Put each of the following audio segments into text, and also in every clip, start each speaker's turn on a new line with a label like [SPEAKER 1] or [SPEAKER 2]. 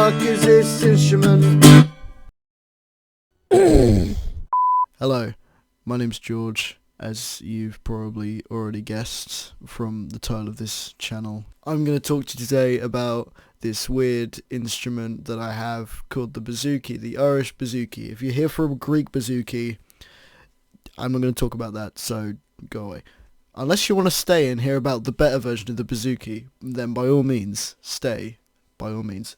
[SPEAKER 1] fuck is this instrument? Hello, my name's George, as you've probably already guessed from the title of this channel. I'm going to talk to you today about this weird instrument that I have called the bouzouki, the Irish bouzouki. If you're here for a Greek bouzouki, I'm not going to talk about that, so go away. Unless you want to stay and hear about the better version of the bouzouki, then by all means, stay, by all means.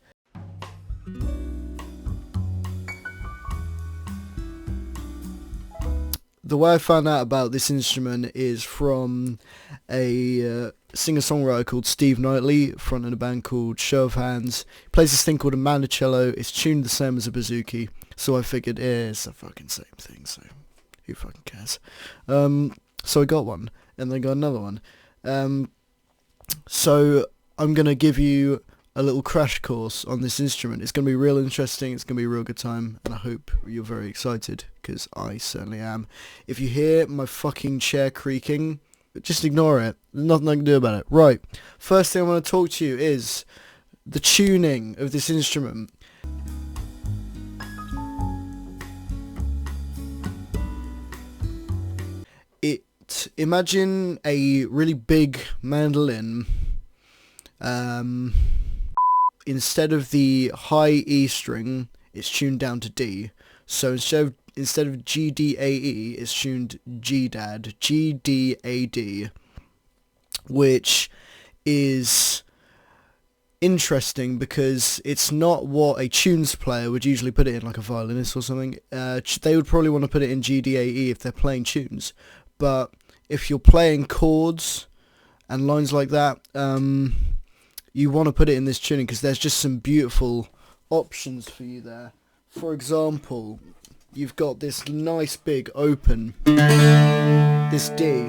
[SPEAKER 1] The way I found out about this instrument is from a singer-songwriter called Steve Knightley, fronting a band called Show of Hands. He plays this thing called a mandocello. It's tuned the same as a bouzouki, so I figured it's the fucking same thing, so who fucking cares? So I got one, and then got another one. So I'm going to give you a little crash course on this instrument. It's going to be real interesting, it's going to be a real good time, and I hope you're very excited, because I certainly am. If you hear my fucking chair creaking, just ignore it. There's nothing I can do about it. Right, first thing I want to talk to you is the tuning of this instrument. Imagine a really big mandolin. Instead of the high E string, it's tuned down to D. So instead of G D A E, it's tuned G D A D, which is interesting because it's not what a tunes player would usually put it in, like a violinist or something. They would probably want to put it in G D A E if they're playing tunes, but if you're playing chords and lines like that, you want to put it in this tuning because there's just some beautiful options for you there. For example, you've got this nice big open, this D.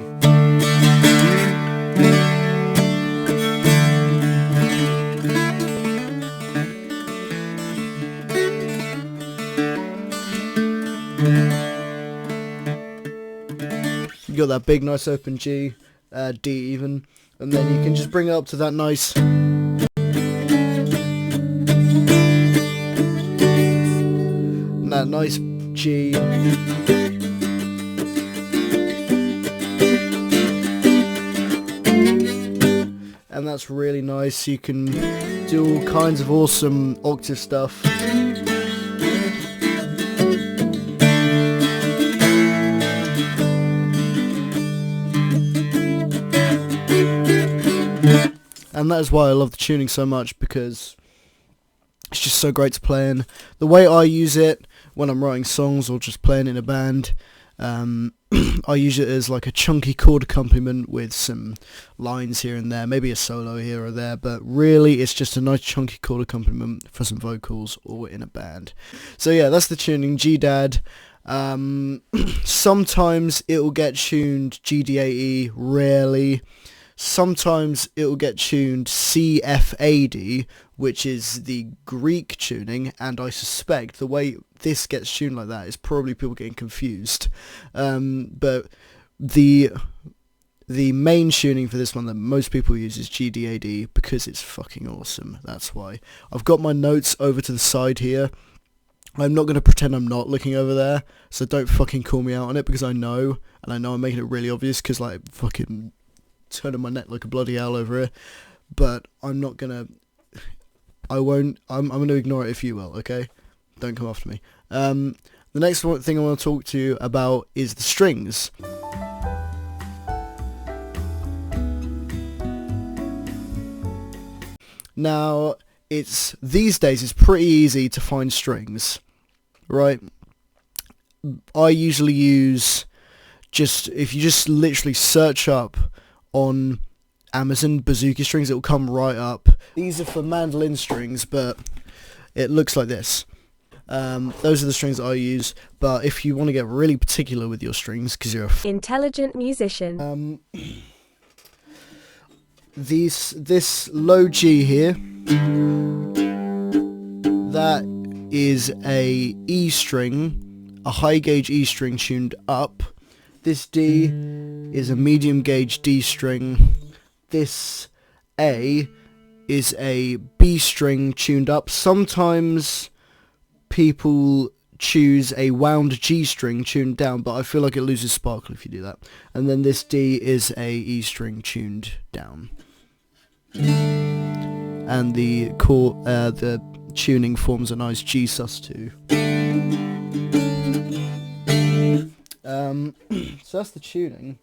[SPEAKER 1] You got that big nice open G, D even, and then you can just bring it up to that nice G, and that's really nice. You can do all kinds of awesome octave stuff. And that is why I love the tuning so much, because it's just so great to play in. The way I use it when I'm writing songs or just playing in a band, I use it as like a chunky chord accompaniment with some lines here and there, maybe a solo here or there, but really it's just a nice chunky chord accompaniment for some vocals or in a band. So yeah, that's the tuning, G-Dad. Sometimes it will get tuned G-D-A-E, rarely. Sometimes it will get tuned C-F-A-D, which is the Greek tuning, and I suspect the way this gets tuned like that is probably people getting confused. But the main tuning for this one that most people use is G-D-A-D because it's fucking awesome. That's why. I've got my notes over to the side here. I'm not going to pretend I'm not looking over there, so don't fucking call me out on it, because I know, and I know I'm making it really obvious because like fucking turning my neck like a bloody owl over it, but I'm not gonna, I'm gonna ignore it if you will, okay? Don't come after me. The next thing I want to talk to you about is the strings. Now, these days it's pretty easy to find strings, right? I usually use if you just literally search up on Amazon bouzouki strings, it will come right up. These are for mandolin strings, but it looks like this. Those are the strings that I use, but if you want to get really particular with your strings, because you're a
[SPEAKER 2] intelligent musician,
[SPEAKER 1] this low G here, that is a E string, a high gauge E string tuned up. This D is a medium gauge D string. This A is a B string tuned up. Sometimes people choose a wound G string tuned down, but I feel like it loses sparkle if you do that. And then this D is a E string tuned down. And the tuning forms a nice G sus2. So that's the tuning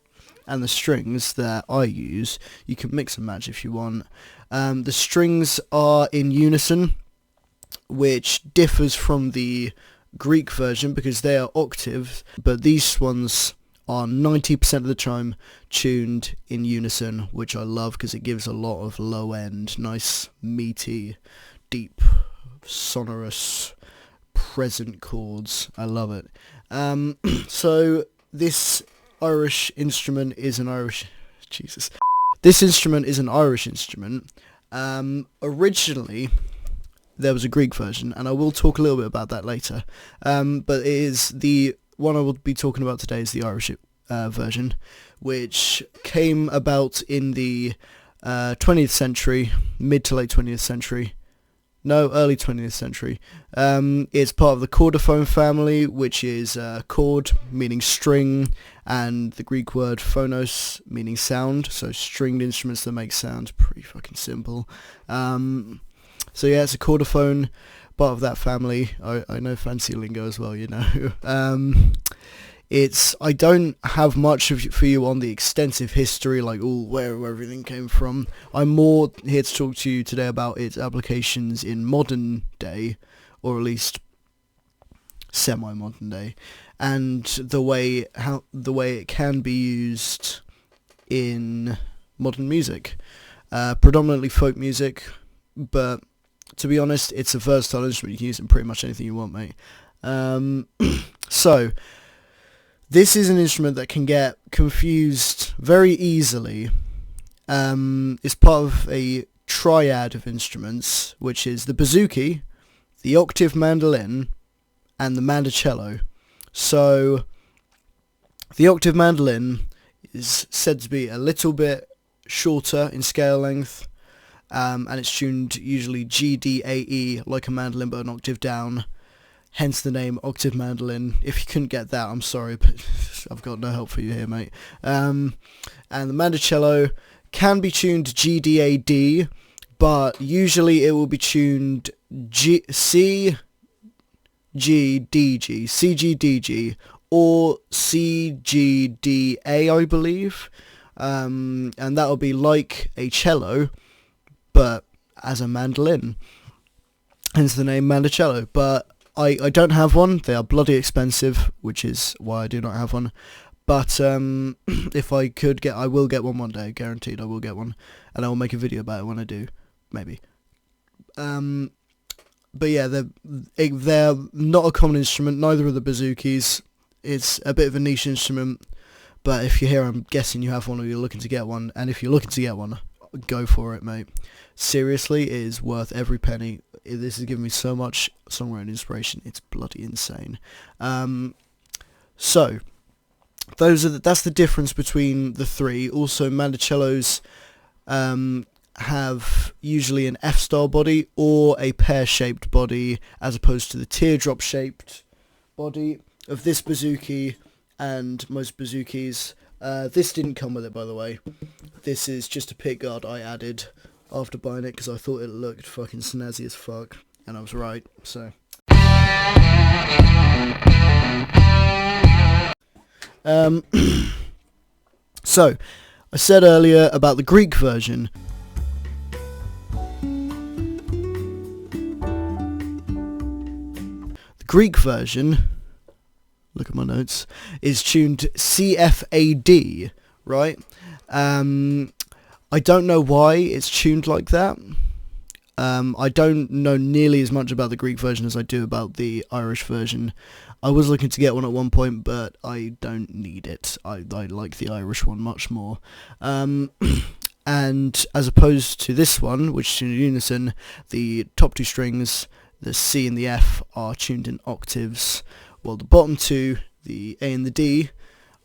[SPEAKER 1] and the strings that I use. You can mix and match if you want. The strings are in unison, which differs from the Greek version because they are octaves, but these ones are 90% of the time tuned in unison, which I love because it gives a lot of low end, nice, meaty, deep, sonorous, present chords. I love it. So this Irish instrument is an Irish... Jesus. This instrument is an Irish instrument. Originally, there was a Greek version, and I will talk a little bit about that later. But it is the one I will be talking about today is the Irish version, which came about in the 20th century, mid to late 20th century. No, early 20th century. It's part of the chordophone family, which is chord, meaning string, and the Greek word phonos, meaning sound. So stringed instruments that make sound. Pretty fucking simple. So yeah, it's a chordophone, part of that family. I know fancy lingo as well, you know. I don't have much for you on the extensive history, like where everything came from. I'm more here to talk to you today about its applications in modern day, or at least semi-modern day, and the way it can be used in modern music, predominantly folk music, but to be honest, it's a versatile instrument. You can use it in pretty much anything you want, mate. So, this is an instrument that can get confused very easily. It's part of a triad of instruments, which is the bouzouki, the octave mandolin, and the mandocello. So, the octave mandolin is said to be a little bit shorter in scale length, and it's tuned usually G, D, A, E, like a mandolin but an octave down, hence the name octave mandolin. If you couldn't get that, I'm sorry, but I've got no help for you here, mate. And the mandocello can be tuned G, D, A, D, but usually it will be tuned C, G, D, G, C, G, D, G, or C, G, D, A, I believe. And that will be like a cello, but as a mandolin, hence the name mandocello. But I don't have one. They are bloody expensive, which is why I do not have one. But if I could get, I will get one day, guaranteed. I will get one, and I will make a video about it when I do, maybe. But yeah, they're not a common instrument. Neither are the bouzouki's. It's a bit of a niche instrument. But if you're here, I'm guessing you have one or you're looking to get one. And if you're looking to get one, go for it, mate. Seriously, it is worth every penny. This has given me so much songwriting inspiration. It's bloody insane. So, that's the difference between the three. Also, mandocellos have usually an F-style body or a pear-shaped body, as opposed to the teardrop-shaped body of this bouzouki and most bouzoukis. This didn't come with it, by the way. This is just a pickguard I added after buying it because I thought it looked fucking snazzy as fuck, and I was right. So, so I said earlier about the Greek version. The Greek version, look at my notes, is tuned CFAD, right? I don't know why it's tuned like that. I don't know nearly as much about the Greek version as I do about the Irish version. I was looking to get one at one point, but I don't need it. I like the Irish one much more. And as opposed to this one, which is tuned in unison, the top two strings, the C and the F, are tuned in octaves, while the bottom two, the A and the D,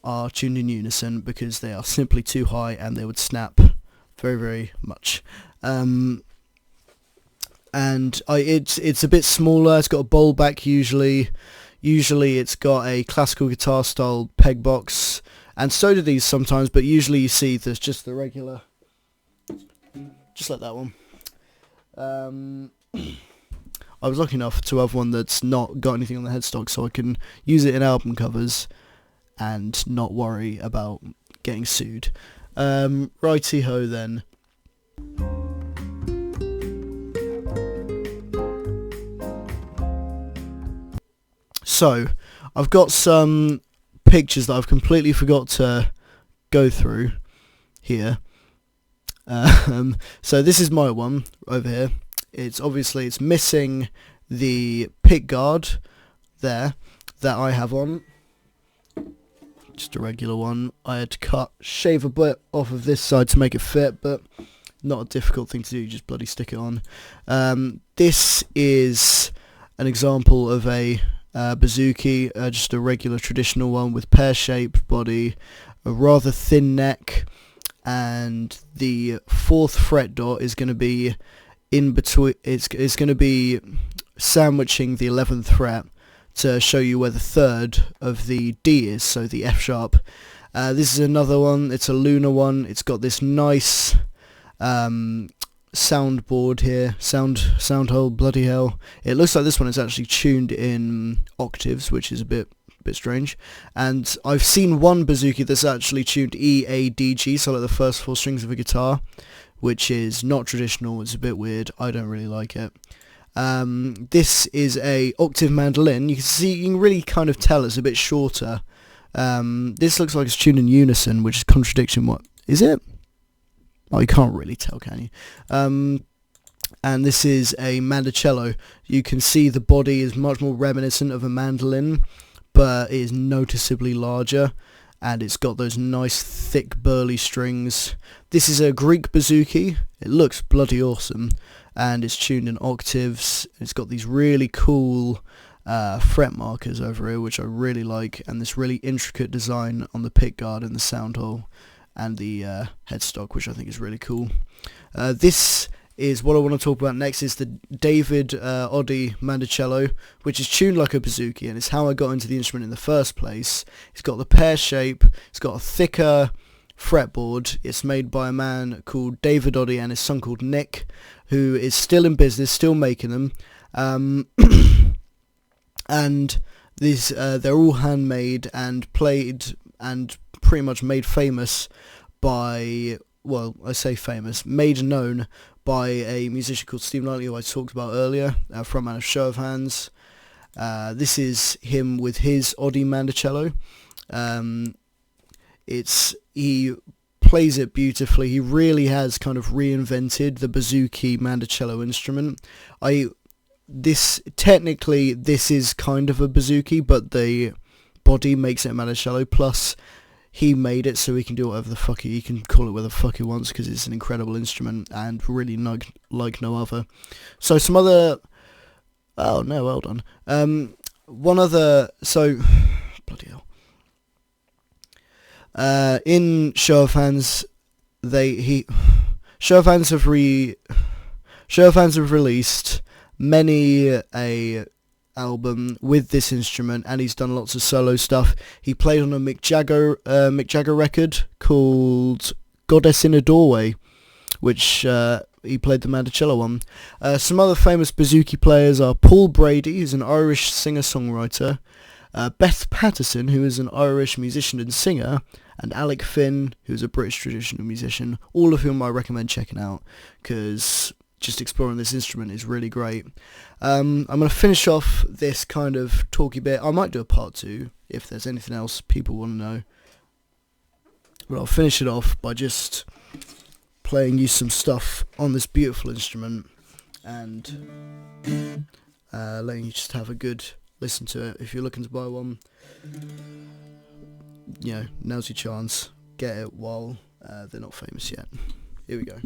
[SPEAKER 1] are tuned in unison because they are simply too high and they would snap very, very much. and it's a bit smaller. It's got a bowl back usually. Usually it's got a classical guitar style peg box, and so do these sometimes, but usually you see there's just the regular, just like that one. I was lucky enough to have one that's not got anything on the headstock, so I can use it in album covers and not worry about getting sued. Righty-ho then. So, I've got some pictures that I've completely forgot to go through here. So this is my one over here. It's missing the pick guard there that I have on. Just a regular one. I had to shave a bit off of this side to make it fit, but not a difficult thing to do, just bloody stick it on. This is an example of a bouzouki, just a regular traditional one with pear-shaped body, a rather thin neck, and the 4th fret dot is going to be in between. It's going to be sandwiching the 11th fret to show you where the 3rd of the D is, so the F sharp. This is another one. It's a lunar one. It's got this nice soundboard here, sound hole, bloody hell. It looks like this one is actually tuned in octaves, which is a bit strange. And I've seen one bouzouki that's actually tuned E, A, D, G, so like the first 4 strings of a guitar, which is not traditional. It's a bit weird. I don't really like it. This is a octave mandolin. You can really kind of tell it's a bit shorter. This looks like it's tuned in unison, which is contradiction. What is it? Oh, you can't really tell, can you? And this is a mandocello. You can see the body is much more reminiscent of a mandolin, but it is noticeably larger, and it's got those nice thick burly strings. This is a Greek bouzouki. It looks bloody awesome, and it's tuned in octaves. It's got these really cool fret markers over here, which I really like, and this really intricate design on the pickguard and the sound hole and the headstock, which I think is really cool. This is what I want to talk about next, is the David Oddy mandocello, which is tuned like a bouzouki, and it's how I got into the instrument in the first place. It's got the pear shape, it's got a thicker fretboard. It's made by a man called David Oddy and his son called Nick, who is still in business, still making them. And these they're all handmade and played and pretty much made famous by, well, I say famous, made known by a musician called Steve Knightley, who I talked about earlier, frontman of Show of Hands. This is him with his Oddy mandocello. He plays it beautifully. He really has kind of reinvented the bouzouki mandocello instrument. Technically this is kind of a bouzouki, but the body makes it a mandocello, plus he made it so he can do whatever the fuck he can call it whatever the fuck he wants, because it's an incredible instrument and really like no other. So some other... Oh no, well done. One other... So... Bloody hell. In Show of Hands, Show of Hands have released many a album with this instrument, and he's done lots of solo stuff. He played on a Mick Jagger record called Goddess in a Doorway, which he played the mandocello on. Some other famous bouzouki players are Paul Brady, who's an Irish singer-songwriter, Beth Patterson, who is an Irish musician and singer, and Alec Finn, who's a British traditional musician, all of whom I recommend checking out, because just exploring this instrument is really great. I'm going to finish off this kind of talky bit. I might do a part 2 if there's anything else people want to know. But I'll finish it off by just playing you some stuff on this beautiful instrument and letting you just have a good listen to it. If you're looking to buy one, you know, now's your chance. Get it while they're not famous yet. Here we go.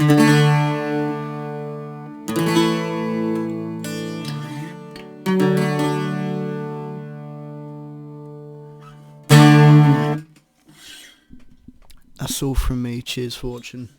[SPEAKER 1] That's all from me. Cheers for watching.